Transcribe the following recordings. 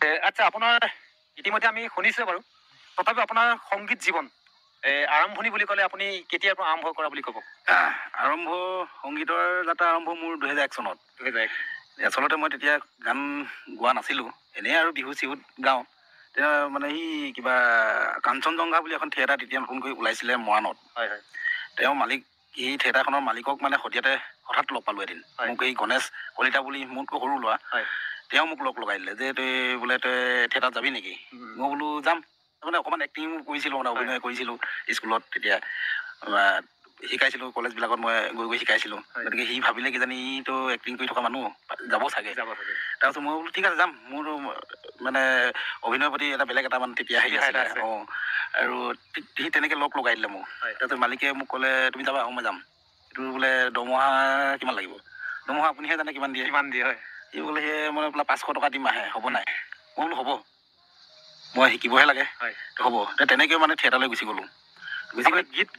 আচ্ছা, আপোনাৰ ইতিমধ্যে আমি শুনিছোঁ বাৰু, তথাপিও আপোনাৰ সংগীত জীৱন আৰম্ভণি বুলি ক'লে আপুনি কেতিয়াৰ পৰা আৰম্ভ কৰা বুলি ক'ব? সংগীতৰ যাত্ৰা আৰম্ভ মোৰ 2001 চনত। 2001। আচলতে মই তেতিয়া গান গোৱা নাছিলোঁ, এনেই আৰু বিহু চিহুত গাওঁ। তেতিয়া মানে কিবা কাঞ্চনজংঘা বুলি এখন থিয়েটাৰ তেতিয়া নতুনকৈ ওলাইছিলে মৰাণত। হয় হয়। তেওঁ মালিক, সেই থিয়েটাৰখনৰ মালিকক মানে সদ্যহতে হঠাৎ লগ পালোঁ এদিন। মোক এই গণেশ কলিতা বুলি মোতকৈ সৰু ল'ৰা, তেওঁ মোক লগাই দিলে যে তই থিয়েটাৰত যাবি নেকি? মই বোলো যাম। মানে অকণমান এক্টিং কৰিছিলোঁ, মানে অভিনয় কৰিছিলোঁ স্কুলত তেতিয়া শিকাইছিলোঁ, কলেজবিলাকত মই গৈ শিকাইছিলোঁ। গতিকে সি ভাবিলে কিজানি ইটো এক্টিং কৰি থকা মানুহ যাব চাগে। তাৰপিছত মই বোলো ঠিক আছে যাম, মোৰ মানে অভিনয়ৰ প্ৰতি বেলেগ এটা মানে তেতিয়া হেৰি আছিলে। আৰু সি তেনেকৈ লগাই দিলে মোক। তাৰপিছত মালিকে মোক ক'লে তুমি যাবা? মই যাম। এইটো বোলে দৰমহা কিমান লাগিব? দৰমহা আপুনিহে জানে কিমান দিয়ে। হয়। সি বোলে মই বোলে 500 টকা দিম মাহে, হ'ব নাই? মই বোলো হ'ব, মই শিকিবহে লাগে, হ'ব। তেনেকৈ মানে থিয়েটাৰলৈ গুচি গ'লোঁ।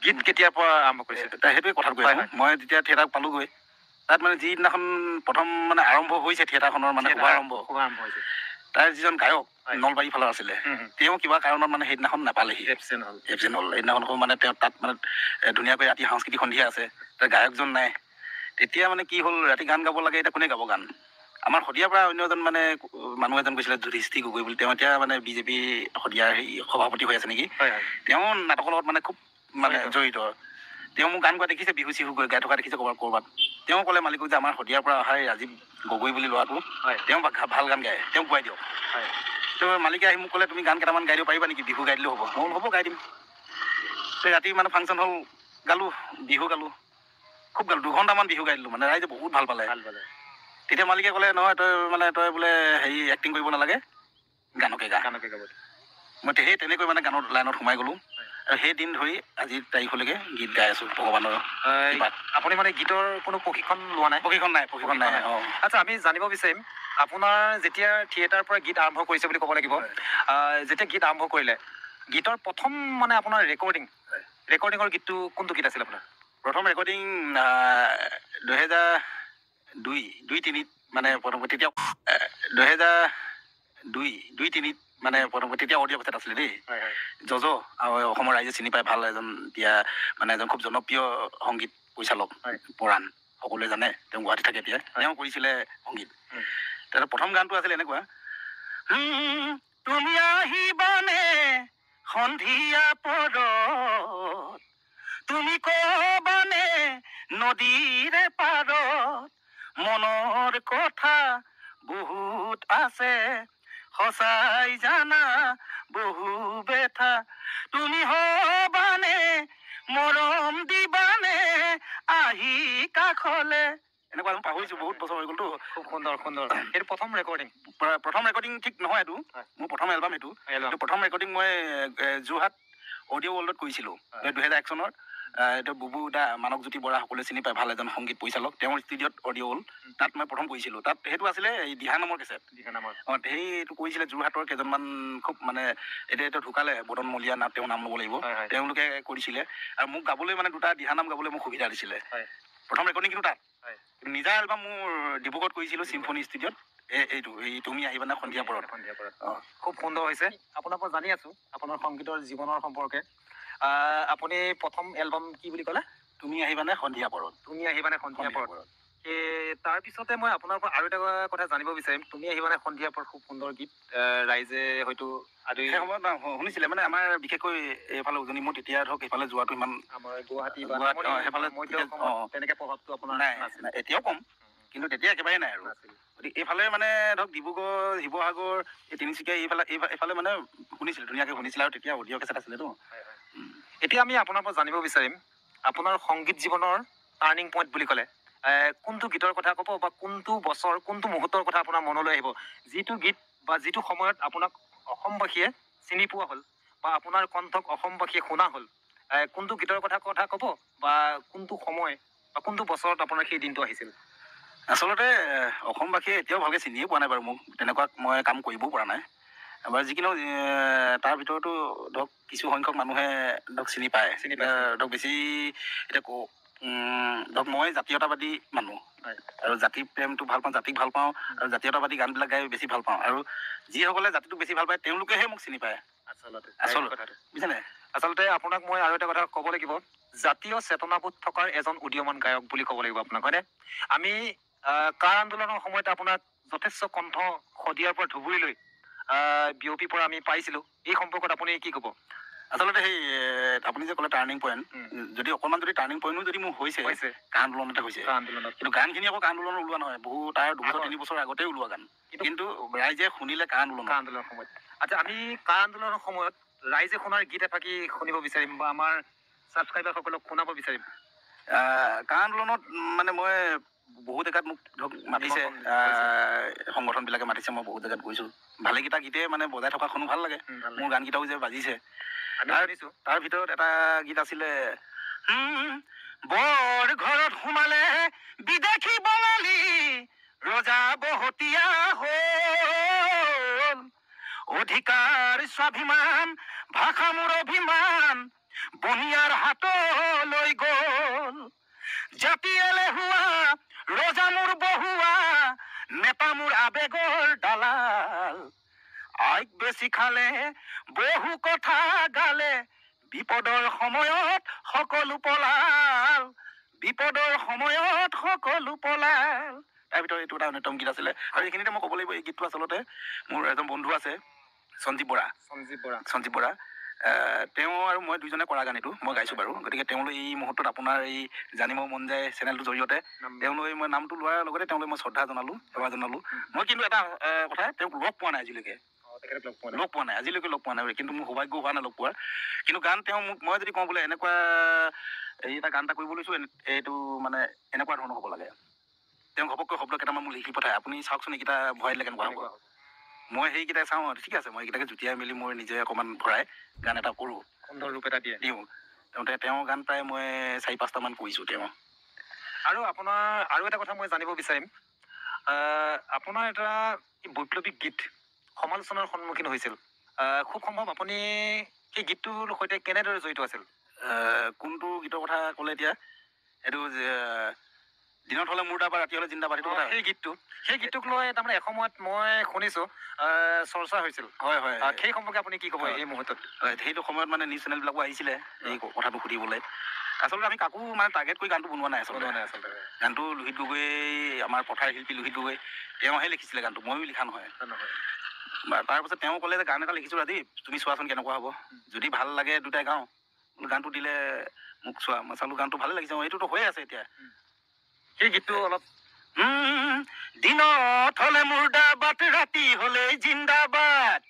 গীত কেতিয়াৰ পৰা আৰম্ভ কৰিছে? সেইটোৱে কথাত কৈ আছোঁ। মই যেতিয়া থিয়েটাৰ পালোঁগৈ, তাত মানে যিদিনাখন প্ৰথম মানে আৰম্ভ হৈছে থিয়েটাৰখনৰ মানে শুভাৰম্ভ হৈছে, তাৰ যিজন গায়ক নলবাৰী ফালৰ আছিলে, তেওঁ কিবা কাৰণত মানে সেইদিনাখন নাপালেহি, এবচেণ্ট হ'ল। সেইদিনাখন মানে তেওঁ তাত মানে ধুনীয়াকৈ ৰাতি সাংস্কৃতিক সন্ধিয়া আছে, তাৰ গায়কজন নাই। তেতিয়া মানে কি হ'ল, ৰাতি গান গাব লাগে, এতিয়া কোনে গাব গান? আমাৰ শদিয়াৰ পৰা অন্য এজন মানে মানুহ এজন গৈছিলে, যুধিষ্ঠি গগৈ বুলি। তেওঁ এতিয়া মানে বিজেপি শদিয়াৰ সভাপতি হৈ আছে নেকি। তেওঁ নাটকৰ লগত মানে খুব মানে জড়িত। তেওঁ মোক গান গোৱা দেখিছে, বিহু চিহু গাই থকা দেখিছে ক'ৰবাত। তেওঁ ক'লে মালিকক যে আমাৰ শদিয়াৰ পৰা অহা ৰাজীৱ গগৈ বুলি ল'ৰাটো, তেওঁ ভাল গান গায়, তেওঁক গোৱাই দিয়ক। তো মালিকে আহি মোক ক'লে তুমি গান কেইটামান গাই দিব পাৰিবা নেকি? বিহু গাই দিলেও হ'ব। মই বোলো হ'ব, গাই দিম। ৰাতি মানে ফাংচন হ'ল, গালোঁ, বিহু গালোঁ, খুব গালোঁ। 2 ঘণ্টামান বিহু গাই দিলোঁ, মানে ৰাইজে বহুত ভাল পালে। তেতিয়া মালিকে ক'লে নহয়, তই বোলে এক্টিং কৰিব নালাগে, গানকে গা। মই তেনেকৈ মানে গানৰ লাইনত সোমাই গ'লোঁ। আৰু সেই দিন ধৰি আজিৰ তাৰিখলৈকে গীত গাই আছোঁ ভগৱানৰ। আপুনি মানে গীতৰ কোনো প্ৰশিক্ষণ লোৱা নাই? প্ৰশিক্ষণ নাই। আচ্ছা, আমি জানিব বিচাৰিম আপোনাৰ যেতিয়া থিয়েটাৰৰ পৰা গীত আৰম্ভ কৰিছে বুলি ক'ব লাগিব, যেতিয়া গীত আৰম্ভ কৰিলে, গীতৰ প্ৰথম মানে আপোনাৰ ৰেকৰ্ডিঙৰ গীতটো কোনটো গীত আছিল আপোনাৰ? প্ৰথম ৰেকৰ্ডিং 2002-2003 মানে প্ৰথম, তেতিয়া 2002-2003 মানে প্ৰথম, তেতিয়া অডিঅ' কেছেট আছিলে দেই। জজ আৰু অসমৰ ৰাইজে চিনি পায় ভাল এজন, এতিয়া মানে এজন খুব জনপ্ৰিয় সংগীত পৰিচালক পৰাণ, সকলোৱে জানে, তেওঁ গুৱাহাটীত থাকে এতিয়া। তেওঁ কৰিছিলে সংগীত। তাৰপিছত প্ৰথম গানটো আছিলে এনেকুৱা, তুমি আহিবানে সন্ধিয়া পৰত, তুমি কবানে নদীৰে পাৰত, মনৰ কথা বহুত আছে, সঁচাই জানা বহু বেথা, তুমি হবানে মৰম দিবানে আহি কাষলে। এনেকুৱা আমি পাহৰিছোঁ, বহুত বছৰ হৈ গ'লতো। খুব সুন্দৰ। এইটো প্ৰথম ৰেকৰ্ডিং ঠিক নহয়, এইটো মোৰ প্ৰথম এলবাম। এইটো প্ৰথম ৰেকৰ্ডিং মই যোৰহাট অডিঅ' ৱৰ্ল্ডত কৰিছিলোঁ 2001 চনৰ। এইটো বুবু দা, মানৱজ্যোতি বৰা, সকলোৱে চিনি পায়, ভাল এজন সংগীত পৰিচালক। তেওঁৰ ষ্টুডিঅ'ত অডিঅ' ৱৰ্ল্ড, তাত মই প্ৰথম কৰিছিলোঁ। তাত সেইটো আছিলে এই দিহা নামৰ কেছেট। সেইটো কৰিছিলে যোৰহাটৰ কেইজনমান খুব মানে এতিয়া ঢুকালে, বদন মলীয়া নাম, তেওঁৰ নাম ল'ব লাগিব, তেওঁলোকে কৰিছিলে। আৰু মোক গাবলৈ মানে 2টা দিহা নাম গাবলৈ মোক সুবিধা দিছিলে। প্ৰথম ৰেকৰ্ডিং কিন্তু তাত। নিজা এলবাম মোৰ ডিব্ৰুগড়ত কৰিছিলোঁ চিম্ফনী ষ্টুডিঅ'ত। এই তুমি আহিবানে সন্ধিয়া পৰত। খুব সুন্দৰ হৈছে। আপোনাৰ পৰা জানি আছোঁ আপোনাৰ সংগীতৰ জীৱনৰ সম্পৰ্কে। আপুনি প্ৰথম এলবাম কি বুলি ক'লে? তুমি আহিবানে সন্ধিয়া পৰত। তাৰপিছতে মই আপোনাৰ পৰা আৰু এটা কথা জানিব বিচাৰিম। তুমি আহিবানে সন্ধিয়া পৰত, খুব সুন্দৰ গীত, ৰাইজে হয়তো আদি সময়ত শুনিছিলে। মানে আমাৰ বিশেষকৈ এইফালে উজনি, মোৰ তেতিয়া ধৰক এইফালে যোৱাটো ইমান, আমাৰ গুৱাহাটী সেইফালে তেনেকৈ প্ৰভাৱটো আপোনাৰ নাই, এতিয়াও কম, কিন্তু তেতিয়া একেবাৰে নাই আৰু। গতিকে এইফালে মানে ধৰক ডিব্ৰুগড়, শিৱসাগৰ, এই তিনিচুকীয়া, এইফালে মানে শুনিছিলে, ধুনীয়াকৈ শুনিছিলে। আৰু তেতিয়া অডিঅ' কেছেট আছিলেতো। এতিয়া আমি আপোনাৰ পৰা জানিব বিচাৰিম, আপোনাৰ সংগীত জীৱনৰ টাৰ্ণিং পইণ্ট বুলি ক'লে কোনটো গীতৰ কথা ক'ব, বা কোনটো বছৰ, কোনটো মুহূৰ্তৰ কথা আপোনাৰ মনলৈ আহিব, যিটো গীত বা যিটো সময়ত আপোনাক অসমবাসীয়ে চিনি পোৱা হ'ল, বা আপোনাৰ কণ্ঠক অসমবাসীয়ে শুনা হ'ল? কোনটো গীতৰ কথা ক'ব, বা কোনটো সময় বা কোনটো বছৰত আপোনাৰ সেই দিনটো আহিছিল? আচলতে অসমবাসীয়ে এতিয়াও ভালকৈ চিনিয়ে পোৱা নাই বাৰু মোক, তেনেকুৱা মই কাম কৰিবও পৰা নাই বাৰু। যিকি নহওক, তাৰ ভিতৰতো ধৰক কিছু সংখ্যক মানুহে ধৰক চিনি পায়। ধৰক বেছি এতিয়া ধৰক মই জাতীয়তাবাদী মানুহ আৰু জাতি প্ৰেমটো ভাল পাওঁ, জাতিক ভাল পাওঁ আৰু জাতীয়তাবাদী গানবিলাক গাই বেছি ভাল পাওঁ। আৰু যিসকলে জাতিটোক বেছি ভাল পায় তেওঁলোকেহে মোক চিনি পায় বুজিছেনে। আচলতে আপোনাক মই আৰু এটা কথা ক'ব লাগিব, জাতীয় চেতনাবোধ থকাৰ এজন উদীয়মান গায়ক বুলি ক'ব লাগিব আপোনাক, হয়নে? আমি কাৰ আন্দোলনৰ সময়ত আপোনাক যথেষ্ট কণ্ঠ শদিয়াৰ পৰা ধুবুৰীলৈ বিয়পি পৰা আমি পাইছিলোঁ। এই সম্পৰ্কত আপুনি কি ক'ব? আচলতে সেই আপুনি যে ক'লে টাৰ্ণিং পইণ্ট, যদি অকণমান যদি টাৰ্ণিং পইণ্টো যদি মোৰ হৈছে কা আন্দোলনতে হৈছে, কিন্তু গানখিনি আকৌ কা আন্দোলনত ওলোৱা নহয়, বহু তাৰ 2-3 বছৰ আগতেই ওলোৱা গান, কিন্তু ৰাইজে শুনিলে কা আন্দোলনৰ সময়ত। আচ্ছা, আমি কা আন্দোলনৰ সময়ত ৰাইজে শুনাৰ গীত এফাকি শুনিব বিচাৰিম বা আমাৰ ছাবস্ক্ৰাইবাৰসকলক শুনাব বিচাৰিম। কা আন্দোলনত মানে মই বহুত জেগাত মোক ধৰক মাতিছে, সংগঠনবিলাকে মাতিছে, মই বহুত জেগাত গৈছোঁ। ভালেকেইটা গীতে মানে বজাই থকা শুনো ভাল লাগে, মোৰ গানকেইটাও যে বাজিছে। তাৰ ভিতৰত এটা গীত আছিলে, বৰ ঘৰত সোমালে বিদেশী বঙালী ৰজা বহতীয়া হ'ল, অধিকাৰ স্বাভিমান ভাষা মোৰ অভিমান বনিয়াৰ হাতলৈ গ'ল, জাতি এলেহুৱা ৰজা মোৰ বহুৱা নেতা মোৰ আবেগৰ দালাল, আইক বেছি খালে বহু কথা গালে বিপদৰ সময়ত সকলো পলাল, বিপদৰ সময়ত সকলো পলাল। তাৰ ভিতৰত এইটো এটা অন্যতম গীত আছিলে। আৰু এইখিনিতে মই ক'ব লাগিব, এই গীতটো আচলতে মোৰ এজন বন্ধু আছে, সঞ্জীৱ বৰা, তেওঁ আৰু মই দুইজনে কৰা গান, এইটো মই গাইছোঁ বাৰু। গতিকে তেওঁলৈ এই মুহূৰ্তত আপোনাৰ এই জানিব মন যায় চেনেলটোৰ জৰিয়তে তেওঁলৈ মই নামটো লোৱাৰ লগতে তেওঁলৈ মই শ্ৰদ্ধা জনালোঁ, সেৱা জনালোঁ। মই কিন্তু এটা কথা, তেওঁক লগ পোৱা নাই আজিলৈকে, আজিলৈকে লগ পোৱা নাই, কিন্তু মোৰ সৌভাগ্য হোৱা নাই লগ পোৱাৰ। কিন্তু গান তেওঁ মোক, মই যদি কওঁ বোলে এনেকুৱা এই এটা গান এটা কৰিব লৈছোঁ, এইটো মানে এনেকুৱা ধৰণৰ হ'ব লাগে, তেওঁ ঘপককৈ শব্দ কেইটামান মোক লিখি পঠায়, আপুনি চাওকচোন এইকেইটা ভৰাই দিলে কেনেকুৱা হ'ব। মই সেইকেইটা চাওঁ, ঠিক আছে, মই এইকেইটাকে জুতিয়াই মেলি মই নিজে অকণমান ভৰাই গান এটা কৰোঁ, সুন্দৰ ৰূপ এটা দিওঁ। তেওঁৰ গান প্ৰায় মই 4-5টামান কৰিছোঁ তেওঁ। আৰু আপোনাৰ আৰু এটা কথা মই জানিব বিচাৰিম, আপোনাৰ এটা বৈপ্লৱিক গীত সমালোচনাৰ সন্মুখীন হৈছিল, খুব সম্ভৱ আপুনি সেই গীতটোৰ সৈতে কেনেদৰে জড়িত আছিল? কোনটো গীতৰ কথা ক'লে এতিয়া? এইটো দিনত হ'লে মুৰ্দাবাদ ৰাতি হ'লে জিন্দাবাদ, সেইটো কথা। সেই গীতটোক লৈ তাৰমানে এসময়ত মই শুনিছোঁ চৰ্চা হৈছিল। হয়, সেই সম্পৰ্কে আপুনি কি ক'ব এই মুহূৰ্তত? হয়, সেইটো সময়ত মানে নিউজ চেনেলবিলাকো আহিছিলে এই কথাটো সুধিবলৈ। আচলতে আমি কাকো মানে টাৰ্গেট কৰি গানটো বনোৱা নাই আচলতে। গানটো লোহিত গগৈ, আমাৰ পথাৰ শিল্পী লোহিত গগৈ, তেওঁহে লিখিছিলে গানটো, ময়ো লিখা নহয়। তাৰপিছত তেওঁ ক'লে যে গান এটা লিখিছোঁ ৰাজীৱ, তুমি চোৱাচোন কেনেকুৱা হ'ব, যদি ভাল লাগে দুটাই গাওঁ। গানটো দিলে মোক চোৱা, মই চালোঁ গানটো ভালে লাগিছে, এইটোতো হৈয়ে আছে এতিয়া। সেই গীতটো অলপ, দিনত হ'লে মুৰ্দাবাদ ৰাতি হ'লে জিন্দাবাদ,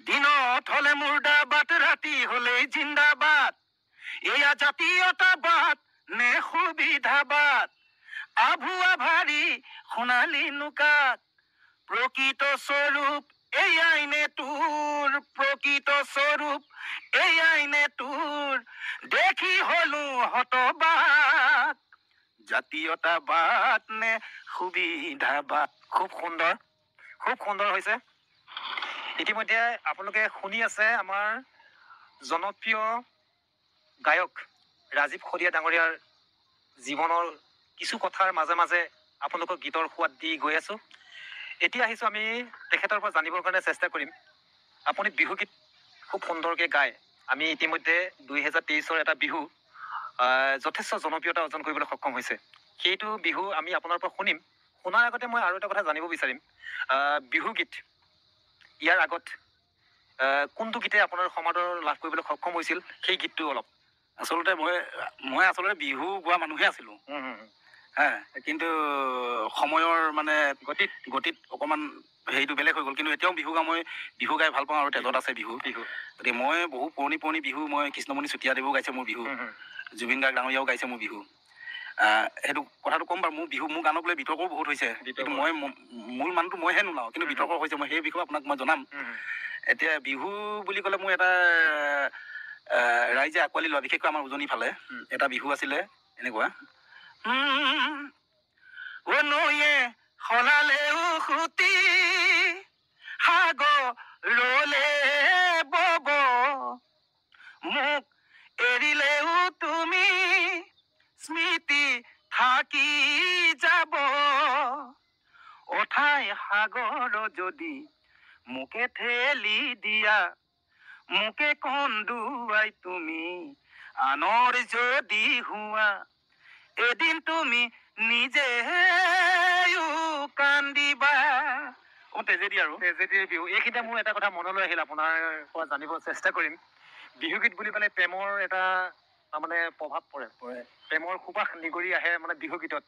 দিনত হ'লে মুৰ্দাবাদ ৰাতি হ'লে জিন্দাবাদ, এয়া জাতীয়তাবাদ নে সুবিধাবাদ, আভুৱা ভাৰী সোণালী নুকাত, প্ৰকৃত স্বৰূপ এয়াই নে তোৰ, প্ৰকৃত স্বৰূপ এয়াই নে তোৰ, দেখি হলো হতবাক, জাতীয়তাবাদ নে সুবিধাবাদ। খুব সুন্দৰ হৈছে। ইতিমধ্যে আপোনালোকে শুনি আছে আমাৰ জনপ্ৰিয় গায়ক ৰাজীৱ শদিয়া ডাঙৰীয়াৰ জীৱনৰ কিছু কথাৰ মাজে মাজে আপোনালোকক গীতৰ সোৱাদ দি গৈ আছোঁ। এতিয়া আহিছোঁ আমি তেখেতৰ পৰা জানিবৰ কাৰণে চেষ্টা কৰিম, আপুনি বিহুগীত খুব সুন্দৰকৈ গায়। আমি ইতিমধ্যে 2023ৰ এটা বিহু যথেষ্ট জনপ্ৰিয়তা অৰ্জন কৰিবলৈ সক্ষম হৈছে, সেইটো বিহু আমি আপোনাৰ পৰা শুনিম। শুনাৰ আগতে মই আৰু এটা কথা জানিব বিচাৰিম, বিহুগীত ইয়াৰ আগত কোনটো গীতে আপোনাৰ সমাদৰ লাভ কৰিবলৈ সক্ষম হৈছিল, সেই গীতটো অলপ। আচলতে মই আচলতে বিহু গোৱা মানুহে আছিলোঁ, কিন্তু সময়ৰ মানে গতিত অকণমান হেৰিটো বেলেগ হৈ গ'ল। কিন্তু এতিয়াও বিহু গাওঁ, মই বিহু গাই ভাল পাওঁ আৰু তেজত আছে বিহু। গতিকে মই বহু পুৰণি বিহু, মই কৃষ্ণমণি চুতীয়াদেৱেও গাইছে মোৰ বিহু, জুবিন গাৰ্গ ডাঙৰীয়াও গাইছে মোৰ বিহু। সেইটো কথাটো ক'ম বাৰু, মোৰ গানক লৈ বিতৰ্কও বহুত হৈছে, কিন্তু মই মূল মানুহটো মইহে নোলাওঁ, কিন্তু বিতৰ্ক হৈছে, মই সেই বিষয়ে আপোনাক মই জনাম। এতিয়া বিহু বুলি ক'লে মোৰ এটা ৰাইজে আঁকোৱালি লোৱা, বিশেষকৈ আমাৰ উজনি ফালে এটা বিহু আছিলে এনেকুৱা, নৈয়ে সলালেও সুতি সাগৰলে বব, মোক এৰিলেও তুমি থাকি যাব অথাই সাগৰ যদি মোকে ঠেলি দিয়া মোকে কন্দুৱাই তুমি আনৰ যদি হোৱা এদিন তুমি নিজে কান্দিবা তেজেদি আৰু তেজেদিৰ বিহু এইখিনিতে মোৰ এটা কথা মনলৈ আহিল আপোনাৰ পৰা জানিব চেষ্টা কৰিম বিহুগীত বুলি ক'লে প্ৰেমৰ এটা মানে প্ৰভাৱ পৰে প্ৰেমৰ সুবাস নিগৰি আহে মানে বিহুগীতত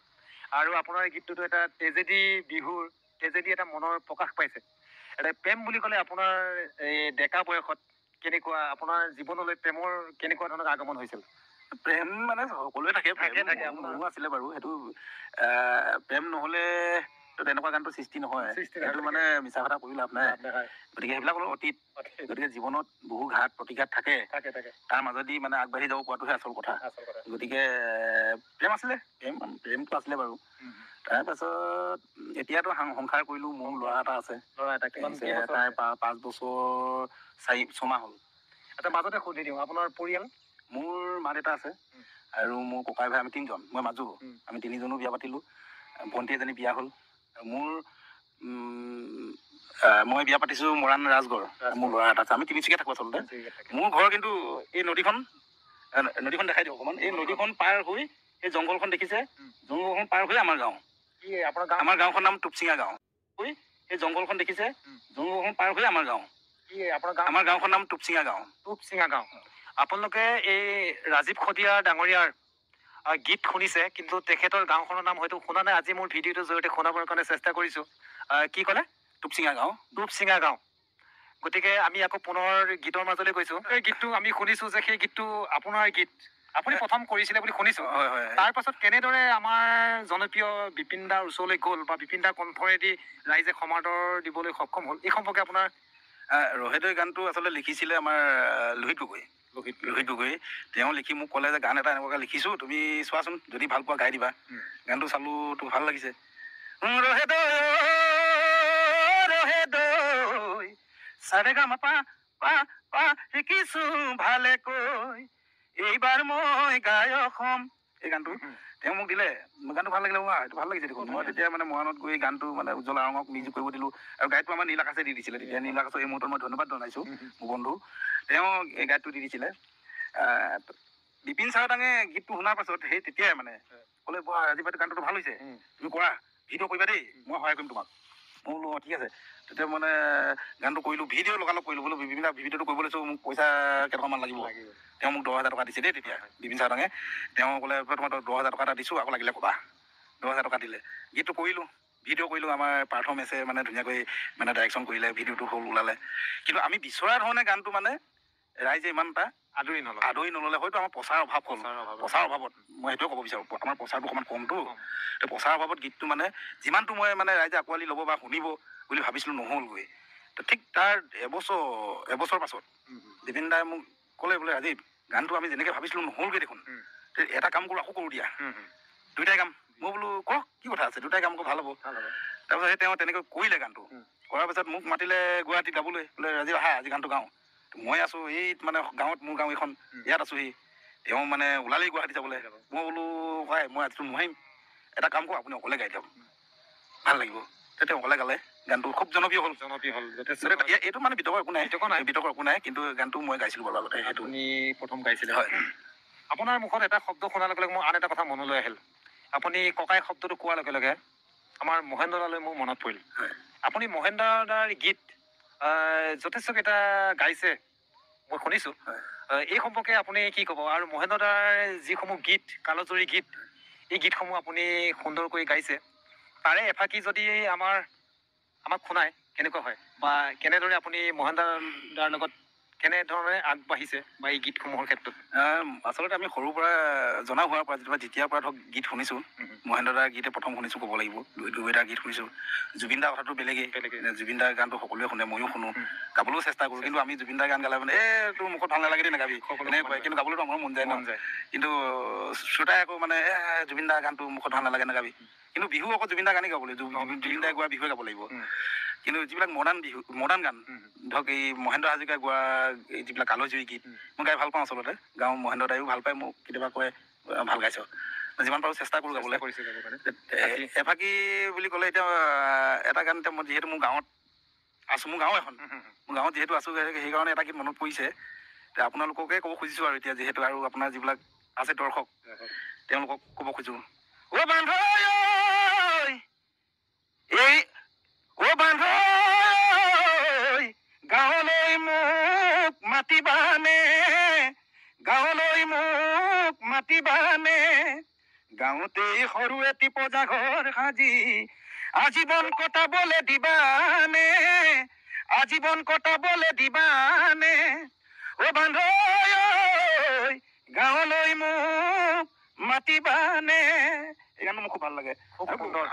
আৰু আপোনাৰ গীতটোতো এটা তেজেদি বিহুৰ তেজেদি এটা মনৰ প্ৰকাশ পাইছে এটা প্ৰেম বুলি ক'লে আপোনাৰ এই ডেকা বয়সত কেনেকুৱা আপোনাৰ জীৱনলৈ প্ৰেমৰ কেনেকুৱা ধৰণৰ আগমন হৈছিল প্ৰেম মানে সকলোৱে থাকে মোৰো আছিলে বাৰু সেইটো প্ৰেম নহ'লে তেনেকুৱা গানটো সৃষ্টি নহয় সেইটো মানে মিছা কথা কৈ লাভ নাই গতিকে সেইবিলাক হ'ল অতীত গতিকে জীৱনত বহু ঘাট প্ৰতিঘাত থাকে তাৰ মাজেদি মানে আগবাঢ়ি যাব পৰাটোহে আচল কথা গতিকে প্ৰেম আছিলে প্ৰেমটো আছিলে বাৰু তাৰপাছত এতিয়াতো সংসাৰ কৰিলোঁ মোৰ ল'ৰা এটা আছে তাই 5 বছৰ 4-6 মাহ হ'ল এটা মাজতে সুধি দিওঁ আপোনাৰ পৰিয়াল মোৰ মা দেউতা আছে আৰু মোৰ ককাই ভাই আমি 3জন মই মাজু আমি 3জনো বিয়া পাতিলোঁ ভণ্টি এজনী বিয়া হ'ল মোৰ মই বিয়া পাতিছোঁ মৰাণ ৰাজগড় মোৰ ল'ৰা এটা আছে আমি তিনিচুকীয়া থাকোঁ আচলতে মোৰ ঘৰ কিন্তু এই নদীখন দেখাই দিওঁ অকণমান এই নদীখন পাৰ হৈ এই জংঘলখন দেখিছে জংঘলখন পাৰ হৈ আমাৰ গাঁও আমাৰ গাঁওখনৰ নাম টুপচিঙা গাঁও এই জংঘলখন দেখিছে জংঘলখন পাৰ হৈ আমাৰ গাঁও আমাৰ গাঁওখনৰ নাম টুপচিঙা গাঁও আপোনালোকে এই ৰাজীৱ খতীয়া ডাঙৰীয়াৰ গীত শুনিছে কিন্তু তেখেতৰ গাঁওখনৰ নাম হয়তো শুনা নাই আজি মোৰ ভিডিঅ'টোৰ জৰিয়তে শুনাবৰ কাৰণে চেষ্টা কৰিছোঁ কি ক'লে টুপচিঙা গাঁও গতিকে আমি আকৌ পুনৰ গীতৰ মাজলৈ গৈছোঁ এই গীতটো আমি শুনিছোঁ যে সেই গীতটো আপোনাৰ গীত আপুনি প্ৰথম কৰিছিলে বুলি শুনিছোঁ তাৰ পাছত কেনেদৰে আমাৰ জনপ্ৰিয় বিপিন দাৰ ওচৰলৈ গ'ল বা বিপিন দাৰ কণ্ঠৰেদি ৰাইজে সমাদৰ দিবলৈ সক্ষম হ'ল এই সম্পৰ্কে আপোনাৰ ৰহেদৈ গানটো আচলতে লিখিছিলে আমাৰ লোহিত গগৈ তেওঁ লিখি মোক ক'লে যে গান এটা এনেকুৱাকৈ লিখিছোঁ তুমি চোৱাচোন যদি ভাল পোৱা গাই দিবা গানটো চালোঁ তো ভাল লাগিছে ৰহেদৈ চাৰেগামা পা পা পা শিকিছোঁ ভালেকৈ এইবাৰ মই গায়ক হ'ম এই গানটো তেওঁ মোক দিলে গানটো ভাল লাগিলে এইটো ভাল লাগিছে দেখোন মই তেতিয়া মানে মৰাণত গৈ গানটো মানে উজ্জ্বল আৰঙক মিউজিক কৰিব দিলোঁ আৰু গাইডটো আমাৰ নীল আকাশে দি দিছিলে তেতিয়া নীল আকাশৰ এই মুহূৰ্তত মই ধন্যবাদ জনাইছোঁ মোৰ বন্ধু তেওঁ এই গাইডটো দি দিছিলে বিপিন চাৰদাঙে গীতটো শুনাৰ পাছত সেই তেতিয়াই মানে ক'লে বোৱা ৰাজীৱ গানটো ভাল হৈছে তুমি কৰা ভিডিঅ' কৰিবা দেই মই সহায় কৰিম তোমাক মই বোলো ঠিক আছে তেতিয়া মানে গানটো কৰিলোঁ ভিডিঅ' লগালগ কৰিলোঁ বোলো ভিডিঅ'টো কৰিব লৈছোঁ মোক পইচা কেইটকামান লাগিব তেওঁ মোক 10,000 টকা দিছে দেই তেতিয়া বিপিন চাৰদাঙে তেওঁ ক'লে তোমাৰ 10,000 টকা এটা দিছোঁ আকৌ লাগিলে ক'বা 10,000 টকা দিলে গীতটো কৰিলোঁ ভিডিঅ' কৰিলোঁ আমাৰ পাৰফৰ্মেঞ্চে মানে ধুনীয়াকৈ মানে ডাইৰেকশ্যন কৰিলে ভিডিঅ'টো হ'ল ওলালে কিন্তু আমি বিচৰা ধৰণে গানটো মানে ৰাইজে ইমান এটা আদৰি নল'লে হয়তো আমাৰ প্ৰচাৰ অভাৱ হ'ল প্ৰচাৰ অভাৱত মই সেইটোৱে ক'ব বিচাৰোঁ আমাৰ প্ৰচাৰটো অকণমান কমটো তো প্ৰচাৰ অভাৱত গীতটো মানে যিমানটো মই মানে ৰাইজে আঁকোৱালি ল'ব বা শুনিব বুলি ভাবিছিলোঁ নহ'লগৈ তো ঠিক তাৰ এবছৰ পাছত বিপিন দাই মোক ক'লে বোলে ৰাজীৱ গানটো আমি যেনেকৈ ভাবিছিলোঁ নহ'লগৈ দেখোন এটা কাম কৰোঁ আকৌ কৰোঁ দিয়া দুইটাই কাম মই বোলো কওক কি কথা আছে দুটাই কাম ভাল হ'ব তাৰপিছত সেই তেওঁ তেনেকৈ কৰিলে গানটো কৰাৰ পিছত মোক মাতিলে গুৱাহাটীত গাবলৈ বোলে ৰাজীৱ আহা আজি গানটো গাওঁ মই আছোঁ এই মানে গাঁৱত মোৰ গাঁও এইখন ইয়াত আছোঁহি তেওঁ মানে ওলালেই গুৱাহাটী যাবলৈ মই বোলো হয় মই আজিতো নোৱাৰিম এটা কাম কৰোঁ আপুনি অকলে গাই দিয়ক ভাল লাগিব তেতিয়া অকলে গালে গানটো খুব জনপ্ৰিয় হ'ল এইটো মানে বিতৰ্কৰ একো নাই কিন্তু গানটো মই গাইছিলোঁ বাৰু আগতে সেইটো আপুনি প্ৰথম গাইছিলে হয় আপোনাৰ মুখত এটা শব্দ শুনাৰ লগে লগে মোৰ আন এটা কথা মনলৈ আহিল আপুনি ককাই শব্দটো কোৱাৰ লগে লগে আমাৰ মহেন্দ্ৰ দালৈ মোৰ মনত পৰিল আপুনি মহেন্দ্ৰ দাৰ গীত যথেষ্টকেইটা গাইছে মই শুনিছোঁ এই সম্পৰ্কে আপুনি কি ক'ব আৰু মহেন্দ্ৰ দাৰ যিসমূহ গীত কালজয়ী গীত এই গীতসমূহ আপুনি সুন্দৰকৈ গাইছে তাৰে এফাকি যদি আমাক শুনাই কেনেকুৱা হয় বা কেনেদৰে আপুনি মহেন্দ্ৰ দাৰ লগত কেনেধৰণে আগবাঢ়িছে বা এই গীতসমূহৰ ক্ষেত্ৰত আচলতে আমি সৰুৰ পৰা জনা হোৱাৰ পৰা যেতিয়াৰ পৰা ধৰক গীত শুনিছোঁ মহেন্দ্ৰ দাৰ গীতে প্ৰথম শুনিছোঁ ক'ব লাগিব দুই দাৰ গীত শুনিছোঁ জুবিন দাৰ কথাটো বেলেগেই জুবিন দাৰ গানটো সকলোৱে শুনে ময়ো শুনো গাবলৈও চেষ্টা কৰোঁ কিন্তু আমি জুবিন দাৰ গান গালে মানে তোৰ মুখত ভাল নালাগে দেই নাগাবি এনেকৈ কিন্তু গাবলৈতো আমাৰো মন যায় কিন্তু শ্ৰোতাই আকৌ মানে জুবিন দাৰ গানটো মুখত ভাল নালাগে নাগাবি কিন্তু বিহু আকৌ জুবিন দাৰ গানেই গাবলৈ জুবিন দাই গোৱা বিহুৱে গাব লাগিব কিন্তু যিবিলাক মডাৰ্ণ গান ধৰক এই মহেন্দ্ৰ হাজৰিকাই গোৱা এই যিবিলাক কালজয়ী গীত মই গাই ভাল পাওঁ আচলতে গাঁও মহেন্দ্ৰ দায়ো ভাল পায় মোক কেতিয়াবা কয় ভাল গাইছ যিমান পাৰোঁ চেষ্টা কৰোঁ গাবলৈ। এফাকি বুলি ক'লে এতিয়া এটা গান এতিয়া মই যিহেতু মোৰ গাঁৱত আছোঁ, মোৰ গাঁও এখন, মোৰ গাঁৱত যিহেতু আছোঁ সেইকাৰণে এটা গীত মনত পৰিছে। এতিয়া আপোনালোককে ক'ব খুজিছোঁ আৰু এতিয়া যিহেতু আৰু আপোনাৰ যিবিলাক আছে দৰ্শক তেওঁলোকক ক'ব খোজোঁ। অ' বান্ধ এই অ' বান্ধ গাঁৱলৈ মোক মাতিবানে, গাঁৱলৈ মোক মাতিবানে, গাঁৱতেই সৰু এটি পজা ঘৰ সাজি আজীৱন কটাবলে দিবানে, আজীৱন কটাবলে দিবানে, অ' বান্ধ গাঁৱলৈ মোক মাতিবানে। এই গানটো মোৰ খুব ভাল লাগে। খুব সুন্দৰ।